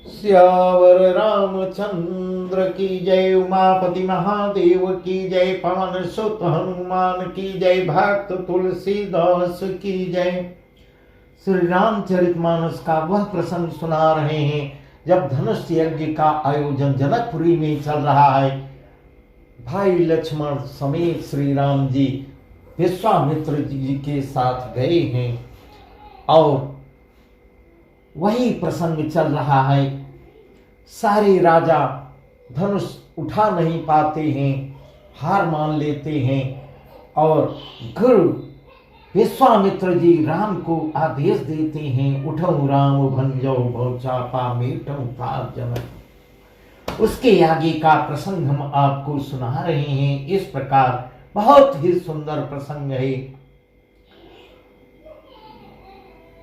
सियावर रामचंद्र की जय। उमापति महादेव की जय। पवन सुत हनुमान की जय। भक्त तुलसीदास की जय। श्री रामचरितमानस का वह प्रसंग सुना रहे हैं जब धनुष यज्ञ का आयोजन जनकपुरी में चल रहा है। भाई लक्ष्मण समेत श्री राम जी विश्वामित्र जी के साथ गए हैं और वही प्रसंग चल रहा है। सारे राजा धनुष उठा नहीं पाते हैं, हार मान लेते हैं और गुरु विश्वामित्र जी राम को आदेश देते हैं, उठो राम भंजो भौचापा मेटो तार जनक। उसके आगे का प्रसंग हम आपको सुना रहे हैं। इस प्रकार बहुत ही सुंदर प्रसंग है।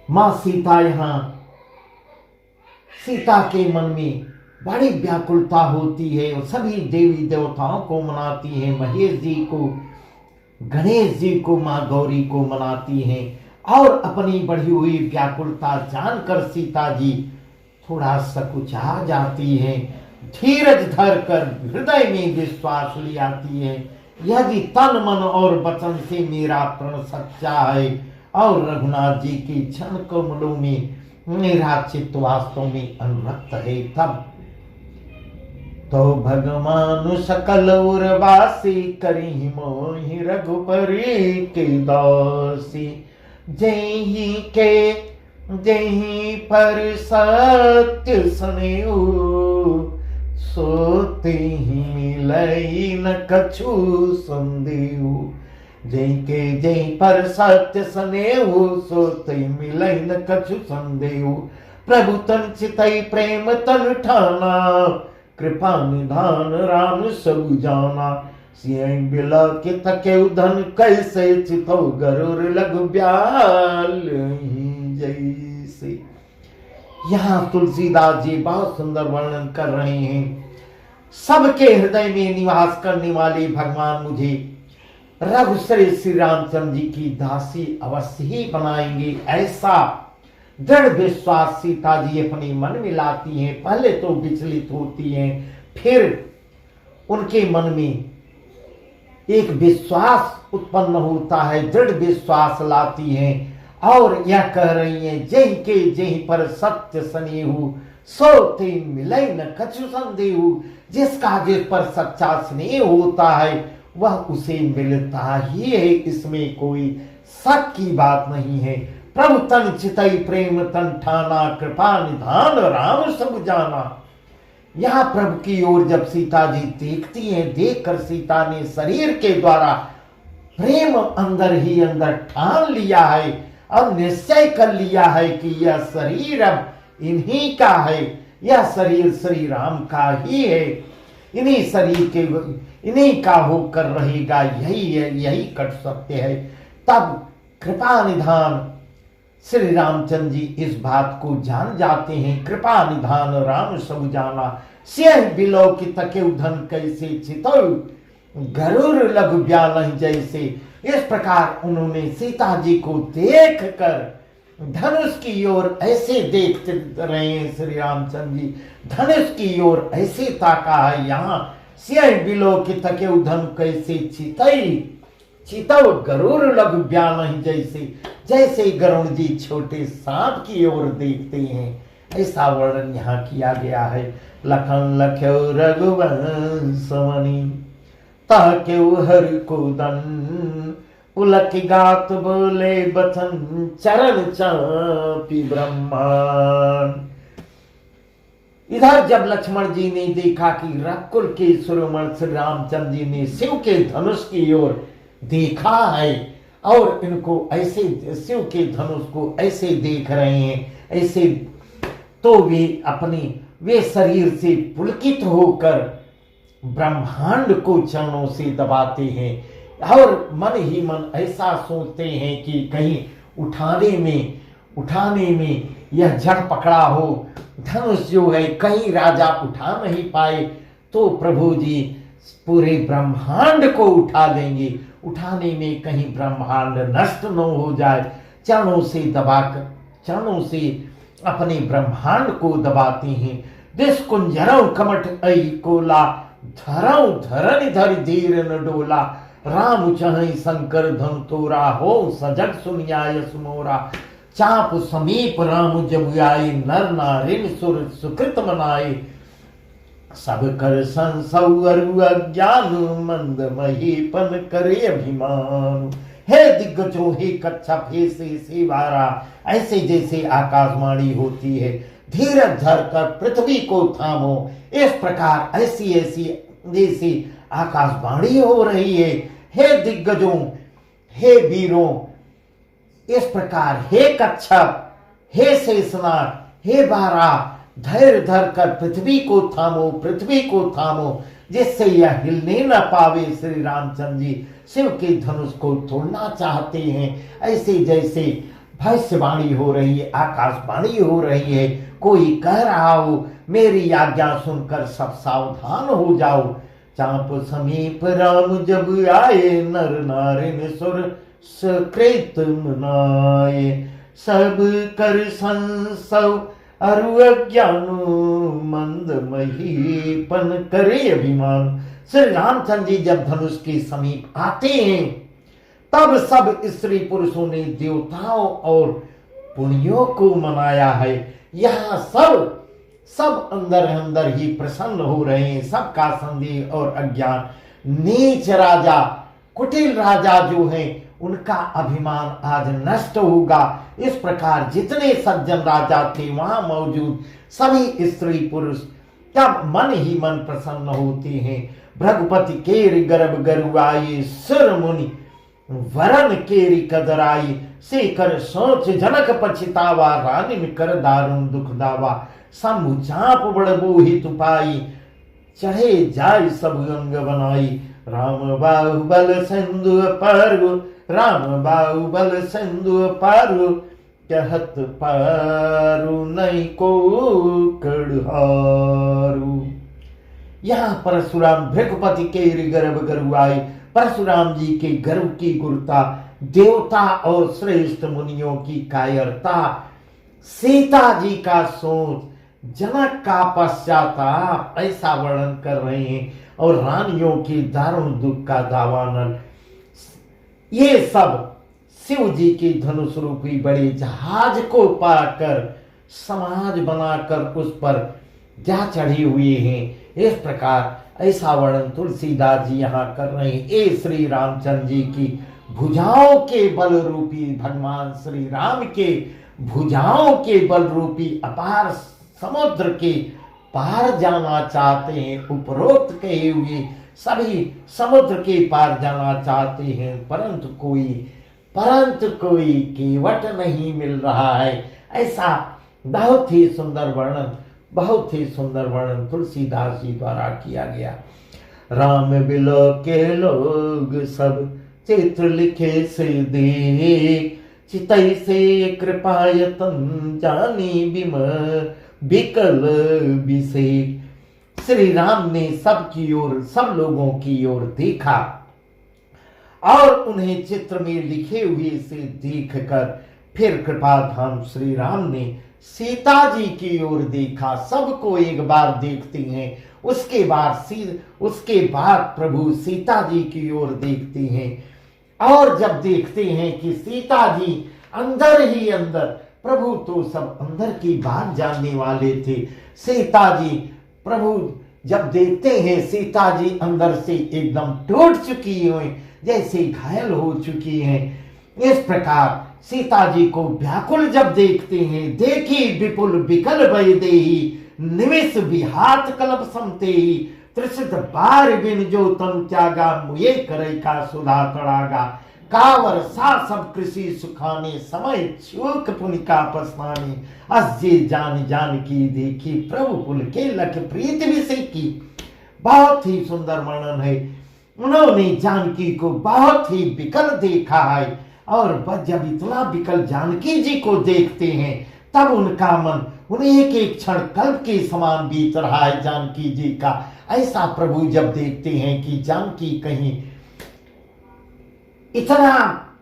मां सीता यहां सीता के मन में बड़ी व्याकुलता होती है और सभी देवी देवताओं को मनाती है। महेश जी को, गणेश जी को, मां गौरी को मनाती हैं और अपनी बढ़ी हुई व्याकुलता जानकर सीता जी थोड़ा सकुचा जाती है। धीरज धरकर हृदय में विश्वास ले आती है, यदि तन मन और वचन से मेरा प्रण सच्चा है और रघुनाथ जी की क्षण कमलों में मेरा चित्त वास्तव में अनुरक्त है, तब तो भगवान सकल उर्वासी करी मोहि रघुपरी के दासी। जही पर सत्य सनेऊ सोते ही मिलई न कछु संदेहु। जय पर सत्य सनेहु सोते मिलई न कछु संदेहु। प्रभु तन चितई प्रेम तन ठाना कृपा निधान राम सब जाना। सिय बिला के तके धन कैसे चितो गरुर लघु ब्याल जैसे। यहाँ तुलसीदास जी बहुत सुंदर वर्णन कर रहे हैं। सबके हृदय में निवास करने वाले भगवान मुझे रघुश्री श्री रामचंद्र जी की दासी अवश्य ही बनाएंगे, ऐसा दृढ़ विश्वास सीता जी अपने मन में लाती हैं। पहले तो विचलित होती हैं, फिर उनके मन में एक विश्वास उत्पन्न होता है, दृढ़ विश्वास लाती हैं और यह कह रही हैं, जय पर सत्य स्नेहु सोते मिलई न कछु संदेहु। जिसका जिस पर सच्चा स्नेह होता है वह उसे मिलता ही है, इसमें कोई शक की बात नहीं है। प्रभु तन चितई प्रेम तन ठाना कृपा निधान राम सब जाना। यहाँ प्रभु की ओर जब सीता जी देखती हैं, देखकर सीता ने शरीर के द्वारा प्रेम अंदर ही अंदर ठान लिया है, अब निश्चय कर लिया है कि यह शरीर अब इन्हीं का है, यह शरीर श्री राम का ही है, इन्हीं शरीर के इन्हीं का होकर रहेगा, यही है, यही कट सत्य है। तब कृपा निधान श्री रामचंद्र जी इस बात को जान जाते हैं। कृपा निधान राम सब जाना। सिंह बिलो की तके धन कैसे चितो गरुर लघु ब्याल जैसे। इस प्रकार उन्होंने सीता जी को देख कर धनुष की ओर ऐसे देखते रहे हैं। श्री रामचंद्र जी धनुष की ओर ऐसे ताका है। यहाँ सिंह बिलो की तके धन कैसे चितई चितव गरुर लघु ब्याल जैसे, जैसे गरुड़ जी छोटे सांप की ओर देखते हैं, ऐसा वर्णन यहाँ किया गया है। लखन लख्यो रघुवंशमणि ताक्यो हरि को दन उलक गात बोले बचन चरण चापी ब्रह्मांड। इधर जब लक्ष्मण जी ने देखा कि रघुकुल के शिरोमणि श्री रामचंद्र जी ने शिव के धनुष की ओर देखा है और इनको ऐसे शिव के धनुष को ऐसे देख रहे हैं, ऐसे तो वे शरीर से पुलकित होकर ब्रह्मांड को चरणों से दबाते हैं और मन ही मन ऐसा सोचते हैं कि कहीं उठाने में यह जड़ पकड़ा हो, धनुष जो है कहीं राजा उठा नहीं पाए तो प्रभु जी पूरे ब्रह्मांड को उठा देंगे, उठाने में कहीं ब्रह्मांड नष्ट न हो जाए। चरणों से दबाकर, चरणों से अपने ब्रह्मांड को दबाती हैं। दिस कुंजरौ कमठ ऐ कोला, धरौ धरन धर धीर न डोला। राम चहई शंकर धन तोरा, हो सजग सुनिया यस मोरा। चाप समीप राम जब आए, नर नारिन सुर सुकृत मनाए। सब कर संसौ अरु अज्ञान, मंद महीपन करे अभिमान। हे दिग्गजों, हे कच्छप, हे से वारा, ऐसे जैसे आकाशवाणी होती है, धीरज धर कर पृथ्वी को थामो। इस प्रकार ऐसी ऐसी जैसी आकाशवाणी हो रही है। हे दिग्गजों, हे वीरों, इस प्रकार हे कच्छप, हे शेषनाग, हे बारा, धैर्य धर कर पृथ्वी को थामो, पृथ्वी को थामो, जिससे यह हिलने न पावे। श्री रामचंद्र जी शिव के धनुष को तोड़ना चाहते हैं। ऐसे जैसे भविष्यवाणी हो रही है, आकाशवाणी हो रही है, कोई कह रहा हो, मेरी आज्ञा सुनकर सब सावधान हो जाओ। चाप समीप राम जब आए, नर नारिन सुर सुकृत मनाए। सब कर संसव अरु अज्ञानो, मंद महीपन करे अभिमान। श्री रामचंद्र जी जब धनुष के समीप आते हैं, तब सब स्त्री पुरुषों ने देवताओं और पुण्यों को मनाया है। यहाँ सब अंदर अंदर ही प्रसन्न हो रहे हैं। सबका संदेह और अज्ञान, नीच राजा, कुटिल राजा जो हैं, उनका अभिमान आज नष्ट होगा। इस प्रकार जितने सज्जन राजा थे वहां मौजूद सभी स्त्री पुरुष तब मन ही मन प्रसन्न होते हैं। भृगुपति केरि गर्भ गरुआई, सुर मुनि वरन केरि कदराई। शेखर सोच जनक पछितावा, रानी कर दारुण दुख दावा। शंभु चाप बड़ बोहि तुपाई, चढ़े जाय सब गंग बनाई। राम बाहुबल सिंधु पारु, राम बाहुबल सिंधु पारु। कहत पारु नहीं को कड़हारू। यहाँ परशुराम भृगुपति के गर्भ गरुआए, परशुराम जी के गर्भ की गुरुता, देवता और श्रेष्ठ मुनियों की कायरता, सीता जी का सोच, जनक का पश्चाताप, ऐसा वर्णन कर रहे हैं। और रानियों की दारुण दुख का दावानल, ये सब शिव जी के धनुष रूपी बड़े जहाज को पाकर समाज बनाकर उस पर जा चढ़े हुए हैं। इस प्रकार ऐसा वर्णन तुलसीदास जी यहाँ कर रहे हैं। ए श्री रामचंद्र जी की भुजाओं के बल रूपी, भगवान श्री राम के भुजाओं के बल रूपी अपार समुद्र के पार जाना चाहते हैं। उपरोक्त कहे हुए सभी समुद्र के पार जाना चाहते हैं, परंतु कोई केवट नहीं मिल रहा है। ऐसा बहुत ही सुंदर वर्णन तुलसीदास जी द्वारा किया गया। राम बिलो के लोग सब चित्र लिखे से देख, चितई से कृपायतन जानी बिम बिकल बिसेक। श्री राम ने सबकी ओर, सब लोगों की ओर देखा और उन्हें चित्र में लिखे हुए से देखकर फिर कृपाधाम श्री राम ने सीता जी की ओर देखा। सबको एक बार देखते हैं, उसके बाद प्रभु सीता जी की ओर देखते हैं। और जब देखते हैं कि सीता जी अंदर ही अंदर, प्रभु तो सब अंदर की बात जानने वाले थे। सीता जी, प्रभु जब देखते हैं सीता जी अंदर से एकदम टूट चुकी हुई, जैसे घायल हो चुकी हैं। इस प्रकार सीता जी को व्याकुल जब देखते हैं, देखी विपुल विकल भय देही, निमिष विहात कल्प समते ही। त्रिसित बार बिन जो तन त्यागा, मुये करे का सुधा तड़ागा। कावर सा सब कृषि सुखाने, समय चूक पुनिका पसमाने। अजे जान जान की देखी, प्रभु पुल के लख प्रीत विषय की। बहुत ही सुंदर वर्णन है। उन्होंने जानकी को बहुत ही विकल देखा है, और जब इतना विकल जानकी जी को देखते हैं, तब उनका मन उन्हें एक क्षण कल्प के समान बीत रहा है जानकी जी का। ऐसा प्रभु जब देखते हैं कि जानकी कहीं इतना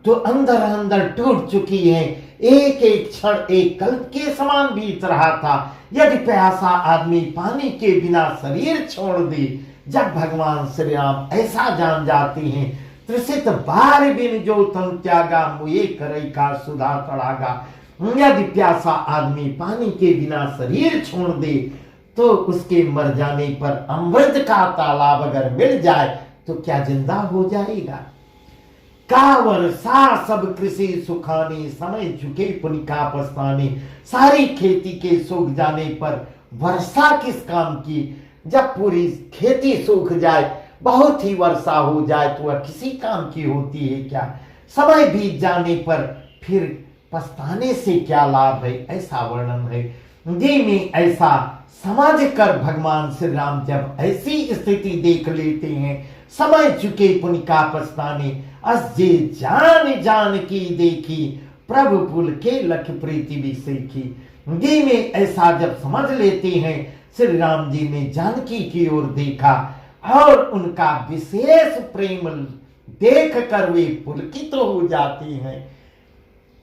तो अंदर अंदर टूट चुकी है एक एक क्षण एक कल्प के समान बीत रहा था। यदि प्यासा आदमी पानी के बिना शरीर छोड़ दे, जब भगवान श्री राम ऐसा जान जाते हैं, त्रिसित बार बिन जो तन त्यागा मुए करई का सुधा चढ़ागा। यदि प्यासा आदमी पानी के बिना शरीर छोड़ दे, तो उसके मर जाने पर अमृत का तालाब अगर मिल जाए तो क्या जिंदा हो जाएगा। कावर सा सब कृषि सुखाने, समय झुके पुण्य का पछताने। सारी खेती के सूख जाने पर वर्षा किस काम की। जब पूरी खेती सूख जाए, बहुत ही वर्षा हो जाए, तो वह किसी काम की होती है क्या। समय बीत जाने पर फिर पछताने से क्या लाभ है, ऐसा वर्णन है। जी में ऐसा समझ कर भगवान श्री राम जब ऐसी स्थिति देख लेते हैं, समय चुके पुण्य का पछताने, अस जे जान जान की देखी, प्रभु पुल के लख प्रीति भी सीखी। जी में ऐसा जब समझ लेते हैं, श्री राम जी ने जानकी की ओर देखा और उनका विशेष प्रेम देख कर वे पुलकित हो जाते हैं।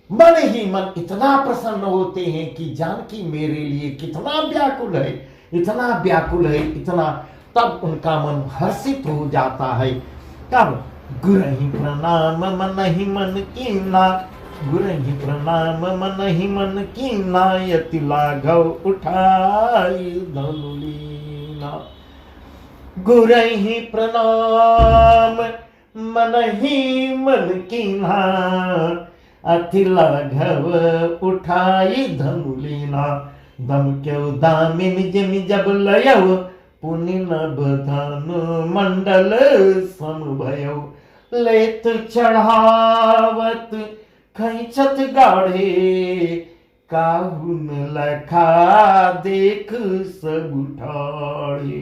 मन ही मन इतना प्रसन्न होते हैं कि जानकी मेरे लिए कितना व्याकुल है, इतना व्याकुल है, इतना। तब उनका मन हर्षित हो जाता है। तब गुरहि प्रणाम मन ही मन कीना, गुरहि प्रणाम मन ही मन कीना, यति लाघव उठाई धनुलीना। गुरहि प्रणाम मन ही मन कीना, अति लाघव उठाई धनुलीना। दम क्यों दामिन जिमि जब लयव, पुनि नभ धनु मंडल समभयौ। लेत चढ़ावत खैचत गाढ़े, काहुन लखा देख सब उठाड़े।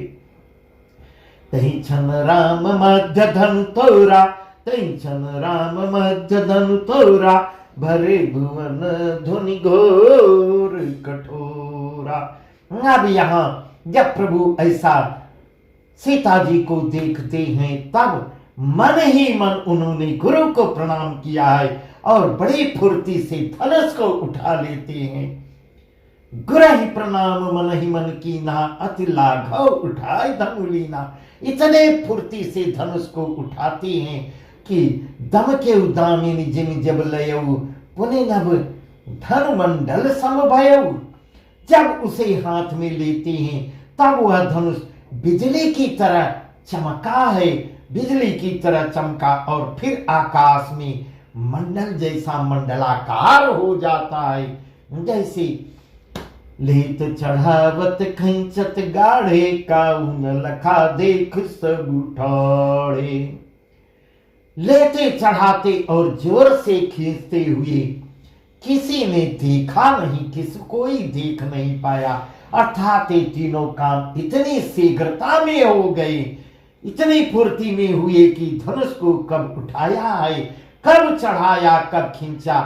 तही छन राम मध्य धनु तोरा, तही छन राम मध्य धनु तोरा, भरे भुवन धुनि घोर कठोरा। अब यहाँ जब प्रभु ऐसा सीता जी को देखते हैं, तब मन ही मन उन्होंने गुरु को प्रणाम किया है और बड़ी फुर्ती से धनुष को उठा लेते हैं। गुरहि प्रणाम मन ही मन कीना, अति लाघव उठाए धनुलीना। इतने फुर्ती से धनुष को उठाते हैं कि दम के उदामिनी जिमि जब लयऊ, पुनि नभ धनु मंडल समभयऊ। जब उसे हाथ में लेते हैं, तब वह धनुष बिजली की तरह चमका है, बिजली की तरह चमका और फिर आकाश में मंडल जैसा मंडलाकार हो जाता है। जैसे लेत चढ़ावत खैंचत गाढ़े, काउन लखा देख सब उठाड़े। लेते चढ़ाते और जोर से खींचते हुए किसी ने देखा नहीं, किसी कोई देख नहीं पाया। अर्थात ये तीनों काम इतनी शीघ्रता में हो गए, इतनी फुर्ती में हुए कि धनुष को कब उठाया है, कब चढ़ाया, कब खींचा,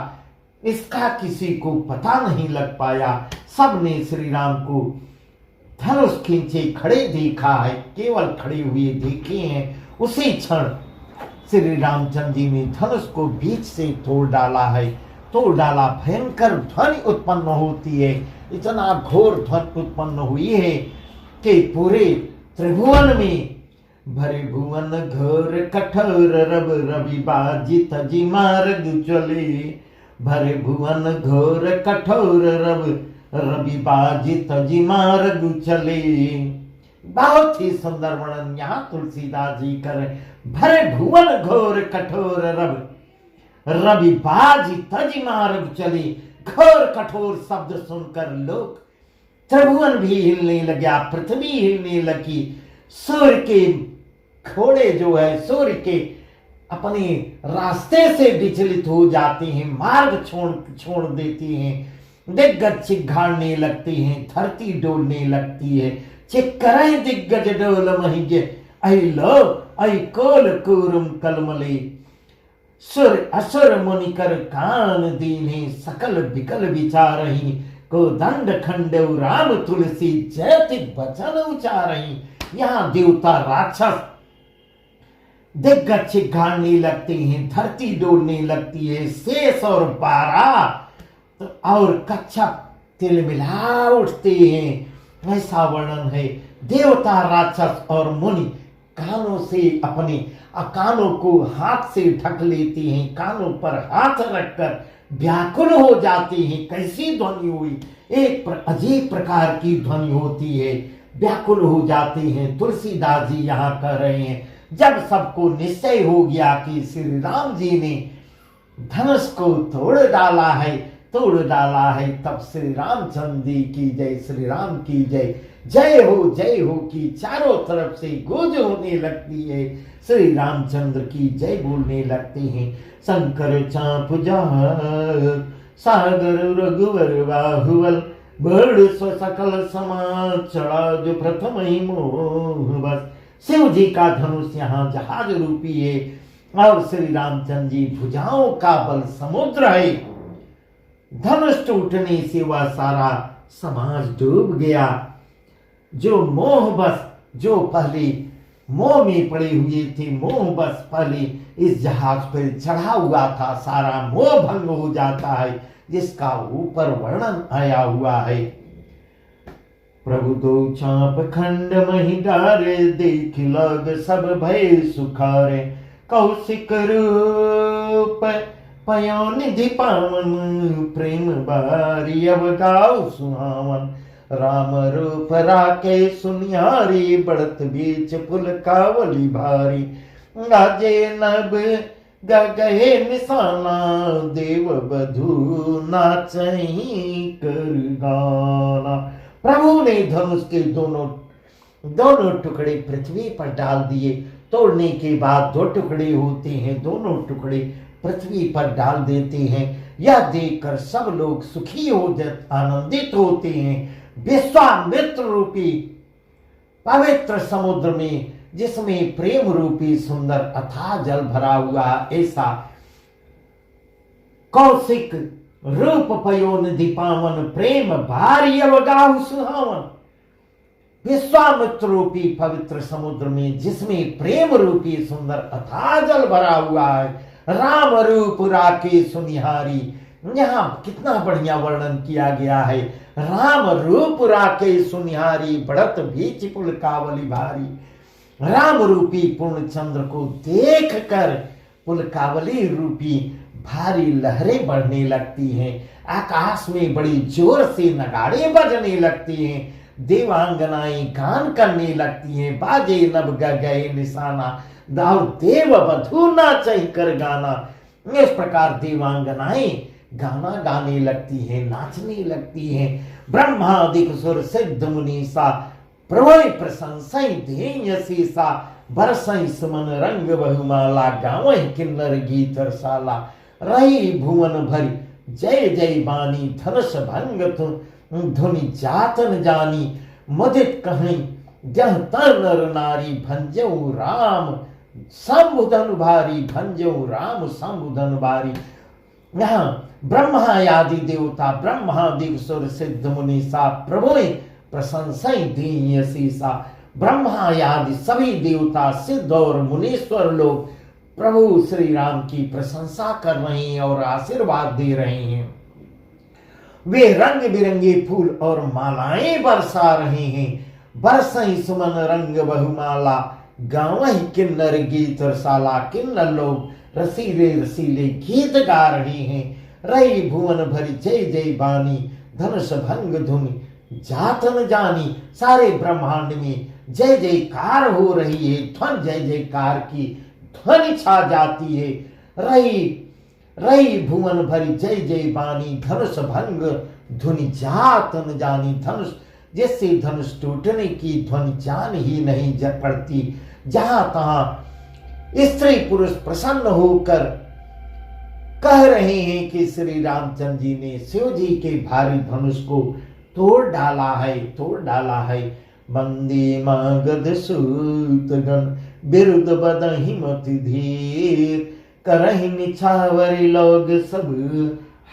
इसका किसी को पता नहीं लग पाया। सबने श्री राम को धनुष खींचे खड़े देखा है, केवल खड़े हुए देखे हैं। उसी क्षण श्री रामचंद्र जी ने धनुष को बीच से तोड़ डाला है, तोड़ डाला। भयंकर ध्वनि उत्पन्न होती है, इतना घोर ध्वनि उत्पन्न हुई है कि पूरे त्रिभुवन में भरे भुवन घोर कठोर, रब रवि बाजी तजी मार्ग चले। भरे भुवन घोर कठोर, रब रवि बाजी तजी मार्ग चले। बहुत ही सुंदर वर्णन यहाँ तुलसीदास जी कर। भरे भुवन घोर कठोर, रब रवि बाजी तजी मार्ग चले। घोर कठोर शब्द सुनकर लोग त्रिभुवन भी हिलने लगा, पृथ्वी हिलने लगी। सूर्य के घोड़े जो है, सूर्य के अपने रास्ते से विचलित हो जाते हैं, मार्ग छोड़ देते हैं। दिग्गज चिघाड़ने लगते हैं, धरती डोलने लगती है। चिक्करे दिग्गज डोल महिगे, ऐ लो ऐ कोल कूरुम कलमले। सुर असुर मुनि कर कान दीने, सकल विकल विचारही। को दंड खंडेव राम तुलसी, जयति वचन उचारही। यहाँ देवता राक्षस दिग्गज चिघाड़ने लगते हैं, धरती डोलने लगती है। शेष और 12 तो और कच्छप तिलमिला उठते हैं, ऐसा वर्णन है। देवता, राक्षस और मुनि कानों से अपने कानों को हाथ से ढक लेते हैं, कानों पर हाथ रखकर व्याकुल हो जाते हैं। कैसी ध्वनि हुई, एक अजीब प्रकार की ध्वनि होती है, व्याकुल हो जाते हैं। तुलसीदास जी यहाँ कह रहे हैं, जब सबको निश्चय हो गया कि श्री राम जी ने धनुष को तोड़ डाला है, तब श्री रामचंद्र जी की जय, श्री राम की जय, जय हो की चारों तरफ से गूंज होने लगती है। श्री रामचंद्र की जय बोलने लगते हैं। शंकर चाप जहां सागर रघुवर बाहुबल, बड़ सकल समाज चढ़ा जो प्रथम ही मोह बस। शिव जी का धनुष यहाँ जहाज रूपी है और श्री रामचंद्र जी भुजाओं का बल समुद्र है। धनुष टूटने से वह सारा समाज डूब गया। जो मोह बस, जो पहले मोह में पड़े हुए थे, मोह बस पहले इस जहाज पर चढ़ा हुआ था, सारा मोह भंग हो जाता है, जिसका ऊपर वर्णन आया हुआ है। प्रभु दो चाप खंड मही डारे, देख लग सब भय सुखारे, कौशिक रूप पयो निधि पावन, प्रेम बारी अवगाओ सुहावन, राम रूप राके सुनियारी, बढ़त बीच पुल कावली भारी, राजे नब गए निशाना, देव बधू नाचही कर गाना। प्रभु ने धनुष के दोनों टुकड़े पृथ्वी पर डाल दिए। तोड़ने के बाद दो टुकड़े होते हैं, दोनों टुकड़े पृथ्वी पर डाल देते हैं। यह देखकर सब लोग सुखी हो आनंदित होते हैं। विश्वामित्र रूपी पवित्र समुद्र में, जिसमें प्रेम रूपी सुंदर अथाह जल भरा हुआ, ऐसा कौशिक रूप पयो निधि पावन, प्रेम भारी अवगाहु सुहावन। विश्वामित्र रूपी पवित्र समुद्र में, जिसमें प्रेम रूपी सुंदर अथाह जल भरा हुआ है, राम रूप राके सुनिहारी। यहाँ कितना बढ़िया वर्णन किया गया है। राम रूप राके सुनिहारी, बढ़त बीच पुल कावली भारी। राम रूपी पूर्ण चंद्र को देखकर पुल कावली रूपी भारी लहरें बढ़ने लगती हैं। आकाश में बड़ी जोर से नगाड़े बजने लगते हैं। देवांगनाएं गान करने लगती हैं। बाजे नभ गए निशाना, दाऊ देव बधू नाचहि कर गाना। इस प्रकार देवांगनाएं गाना गाने लगती हैं, नाचने लगती हैं। ब्रह्मादिक सुर सिद्ध मुनीसा, प्रभु प्रशंसा ध्येयसीसा, बरसई सुमन रंग बहुमाला, गावहि किन्नर गीत रसाला। रही भुवन भरी जय जय बानी, धनुष भंग धुनि जातन जानी। मुदित कहीं जह तर नर नारी, भंजऊ राम संबुधन भारी, भंजऊ राम संबुधन भारी। यहाँ ब्रह्मा आदि देवता, ब्रह्मादि सुर सिद्ध मुनीसा, प्रभु प्रशंसा दीयसीसा। ब्रह्मा आदि सभी देवता, सिद्ध और मुनीश्वर लोग प्रभु श्री राम की प्रशंसा कर रहे हैं और आशीर्वाद दे रहे हैं। वे रंग बिरंगे फूल और मालाएं बरसा रहे हैं। बरसई सुमन रंग बहुमाला, गावहि किन्नर गीत रसाला। किन्नर लोग रसीले रसीले गीत गा रहे हैं। रही भुवन भरी जय जय बानी, धनुष भंग धुनि जातन जानी। सारे ब्रह्मांड में जय जयकार हो रही है। ध्वन जय जयकार की ध्वनि छा जाती है। रही भुवन भरी जय जय बानी, धनुष भंग धुनि जातन जानी। धनुष, जिससे धनुष टूटने की ध्वनि जान ही नहीं पड़ती। जहां तहां स्त्री पुरुष प्रसन्न होकर कह रहे हैं कि श्री रामचंद्र जी ने शिव जी के भारी धनुष को तोड़ डाला है। बंदी मागध सूतगण, बिरुद बदहि मति धीर, करहि निछावर लोग सब,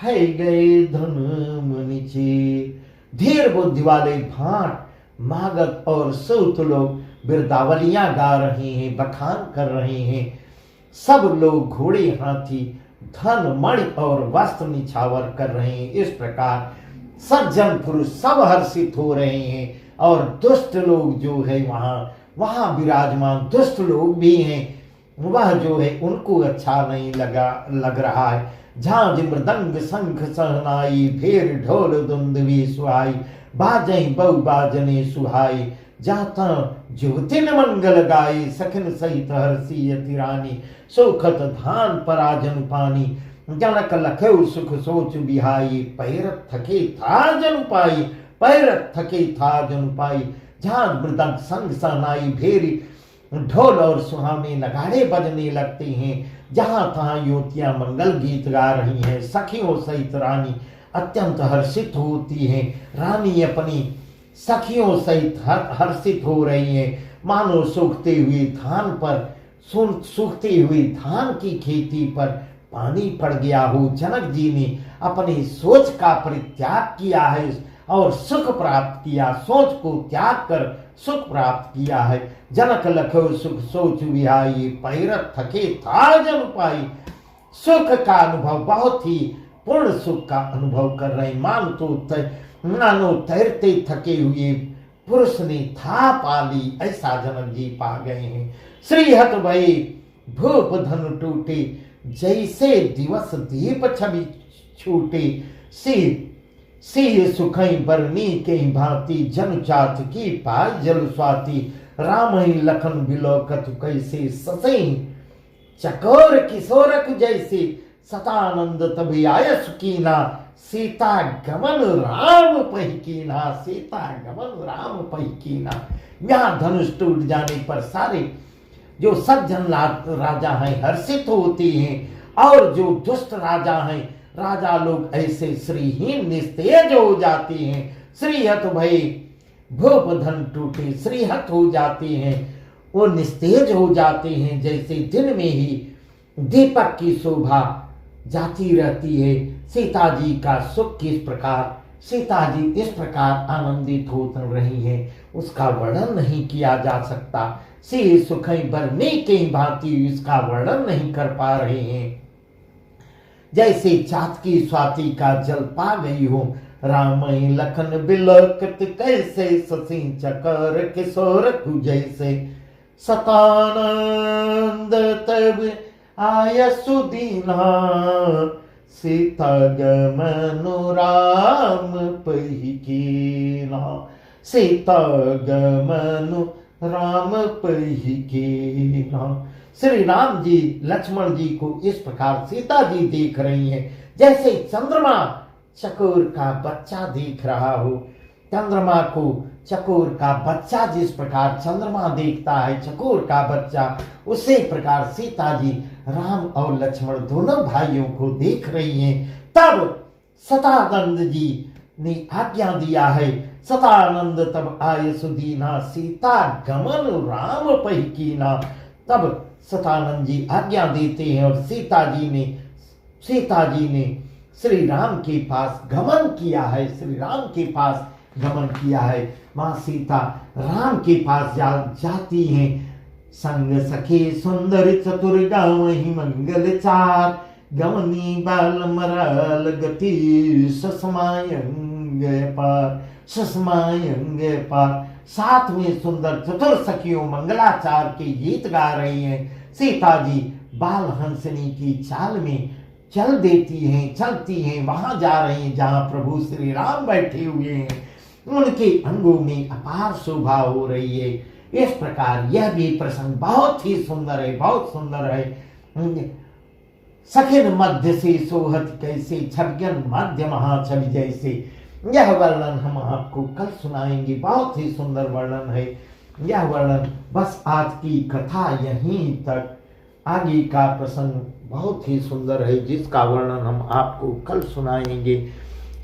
है गए धन मुनि चीर। धीर बुद्धि वाले भाट मागध और सूत लोग बिरदावलियां गा रहे हैं, बखान कर रहे हैं। सब लोग घोड़े हाथी धन मणि और वस्त्र निछावर कर रहे हैं। इस प्रकार सज्जन पुरुष सब हर्षित हो रहे हैं और दुष्ट लोग जो है वहां विराजमान दुष्ट लोग भी हैं, वह जो है उनको अच्छा नहीं लग रहा है। झांझ मृदंग शंख सहनाई, भेर ढोल दुंदुभी सुहाई, बाजई बहु बाजने सुहाई, जाता ज्योतिन मंगल गाई, सखन सहित हर्षी यति रानी, सुखत धान पराजन पानी, जनक लखौ सुख सोच बिहाई, पैरत थके था जन पाई, पैरत थके था जन पाई, झांझ मृदंग शंख सहनाई, भेरी ढोल और सुहाने नगाड़े बजने लगते हैं। जहां तहां युवतियां मंगल गीत गा रही हैं। सखियों सहित रानी अत्यंत हर्षित होती हैं। रानी अपनी सखियों सहित हर्षित हो रही हैं, मानो सूखते हुए धान की खेती पर पानी पड़ गया हो। जनक जी ने अपनी सोच का परित्याग किया है और सुख प्राप्त किया, सोच को त्याग कर सुख प्राप्त किया है। जनक लखो सुख सोच विहाई, पैरत थके था जन पाई। सुख का अनुभव, बहुत ही पूर्ण सुख का अनुभव कर रहे, मानो तैरते थके हुए पुरुष ने था पाली, ऐसा जनक जी पा गए हैं। श्रीहत भई भूप धनु टूटे, जैसे दिवस दीप छवि छूटे, सी सुखई बरनी के भांति, जन चात की पाय जल स्वाति, राम ही लखन बिलोकत कैसे, ससई चकोर किशोरक जैसे, सतानंद तभी आय सुकीना, सीता गमन राम पहिकीना, सीता गमन राम पहिकीना। यहाँ धनुष टूट जाने पर सारे जो सज्जन राजा हैं हर्षित होते हैं और जो दुष्ट राजा हैं, राजा लोग ऐसे श्रीहीन निस्तेज हो जाते हैं। श्रीहत भई भूप धन टूटे, श्रीहत हो जाते हैं, वो निस्तेज हो जाते हैं, जैसे दिन में ही दीपक की शोभा जाती रहती है। सीता जी का सुख किस प्रकार, सीता जी इस प्रकार आनंदित हो रही हैं, उसका वर्णन नहीं किया जा सकता। सी सुखई बरने के भांति इसका वर्णन नहीं कर पा रहे हैं। जैसे चातकी स्वाति का जल पा गई हो, रामई लखन बिलोकत कैसे, ससी चकर किशोर जैसे, सतानंद तब आय सुदीना, सीता गमनु राम पहिकीना, सीता गमनु राम पहिकीना। श्री राम जी लक्ष्मण जी को इस प्रकार सीता जी देख रही हैं, जैसे चंद्रमा चकोर का बच्चा देख रहा हो। चंद्रमा को चकोर का बच्चा जिस प्रकार चंद्रमा देखता है, चकोर का बच्चा, उसी प्रकार सीता जी राम और लक्ष्मण दोनों भाइयों को देख रही हैं। तब सतानंद जी ने आज्ञा दिया है, सतानंद तब आय सुदीना, सीता गमन राम पहिकीना। तब सतानंद जी आज्ञा देते हैं और सीता जी ने श्री राम के पास गमन किया है, श्री राम के पास गमन किया है। मां सीता राम के पास जाती हैं। संग सखे सुंदर चतुर गावहि मंगल चार, गमनी बाल मराल गति ससमायंग पार, ससमायंग पार। साथ में सुंदर चतुर सखियों मंगलाचार के गीत गा रही हैं। सीता जी बाल हंसनी की चाल में चलती हैं, वहां जा रही हैं जहां प्रभु श्री राम बैठे हुए हैं। उनके अंगों में अपार शोभा हो रही है। इस प्रकार यह भी प्रसंग बहुत ही सुंदर है, बहुत सुंदर है। सखिन मध्य से सोहत कैसे, छवियन मध्य महाछवि जैसे। यह वर्णन हम आपको कल सुनाएंगे, बहुत ही सुंदर वर्णन है यह वर्णन। बस आज की कथा यहीं तक, आगे का प्रसंग बहुत ही सुंदर है जिसका वर्णन हम आपको कल सुनाएंगे।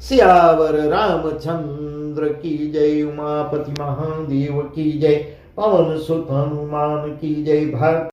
सियावर रामचंद्र की जय, उमापति महादेव की जय, पवन सुत हनुमान की जय। भक्त